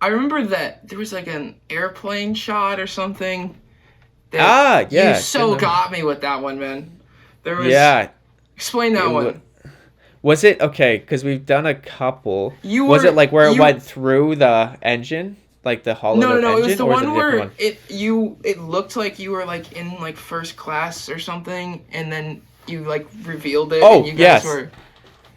I remember that there was like an airplane shot or something. That you Yeah, so got me with that one, man. There was yeah. explain It that one. was it okay? Because we've done a couple. You Was it were like where it you went through the engine, like the hollowed No, no, out no. It was engine, the or is it one a different where one? it looked like you were like in like first class or something, and then you like revealed it, and Oh you guys yes, were.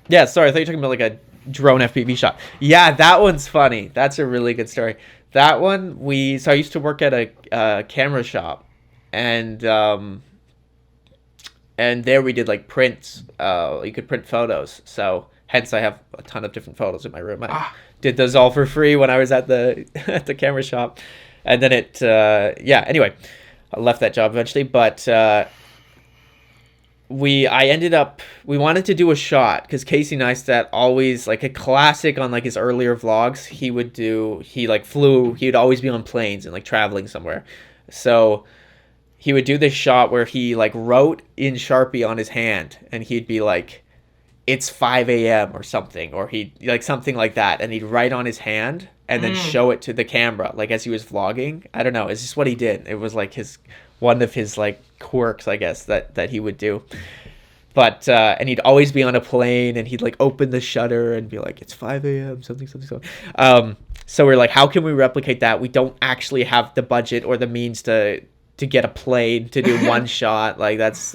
yeah. Sorry, I thought you were talking about like a drone FPV shot. Yeah, that one's funny. That's a really good story. That one I used to work at a camera shop, and there we did like prints. You could print photos. So hence I have a ton of different photos in my room. I Ah, did those all for free when I was at the at the camera shop, and then yeah. Anyway, I left that job eventually, but we wanted to do a shot because Casey Neistat always, like a classic on like his earlier vlogs, he would always be on planes and like traveling somewhere. So he would do this shot where he like wrote in Sharpie on his hand, and he'd be like, it's 5 a.m. or something, or he'd like something like that, and he'd write on his hand and then mm. show it to the camera like as he was vlogging. I don't know, it's just what he did. It was like his one of his like quirks, I guess, that he would do. But and he'd always be on a plane, and he'd like open the shutter and be like, it's 5 a.m. something something something. So we're like, how can we replicate that? We don't actually have the budget or the means to get a plane to do one shot. Like that's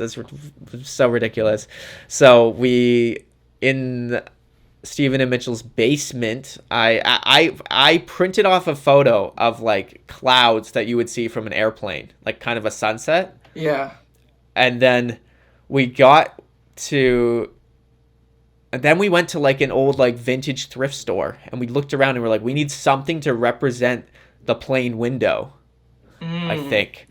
so ridiculous. So we, in Stephen and Mitchell's basement, I printed off a photo of like clouds that you would see from an airplane, like kind of a sunset. Yeah. And then we got to and then we went to like an old like vintage thrift store, and we looked around and we're like, we need something to represent the plane window, I Mm. think.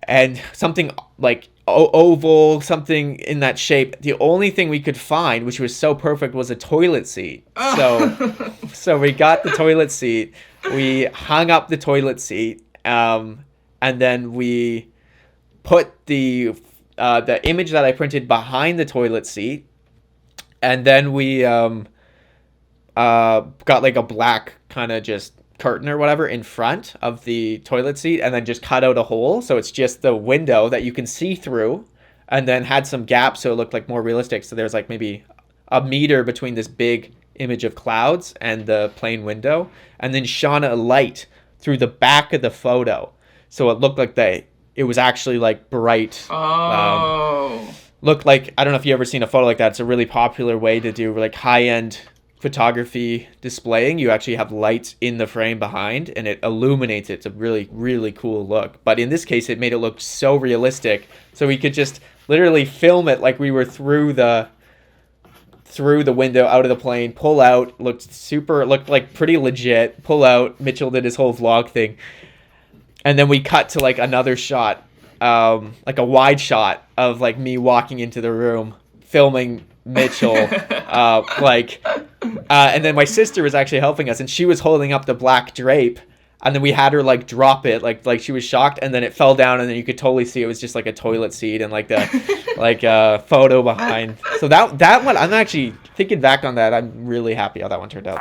And something like oval, something in that shape. The only thing we could find, which was so perfect, was a toilet seat. So we got the toilet seat. We hung up the toilet seat, and then we put the image that I printed behind the toilet seat, and then we got like a black kind of just curtain or whatever in front of the toilet seat, and then just cut out a hole so it's just the window that you can see through, and then had some gaps so it looked like more realistic. So there's like maybe a meter between this big image of clouds and the plane window, and then shone a light through the back of the photo so it looked like it was actually like bright. Oh. Looked like, I don't know if you ever seen a photo like that. It's a really popular way to do like high-end photography displaying. You actually have lights in the frame behind, and it illuminates it. It's a really, really cool look. But in this case, it made it look so realistic, so we could just literally film it like we were through the window out of the plane, pull out, looked like pretty legit, pull out. Mitchell did his whole vlog thing, and then we cut to like another shot, like a wide shot of like me walking into the room filming Mitchell, and then my sister was actually helping us, and she was holding up the black drape, and then we had her like drop it, like she was shocked, and then it fell down, and then you could totally see it was just like a toilet seat and like the like photo behind. So that one, I'm actually thinking back on that, I'm really happy how that one turned out.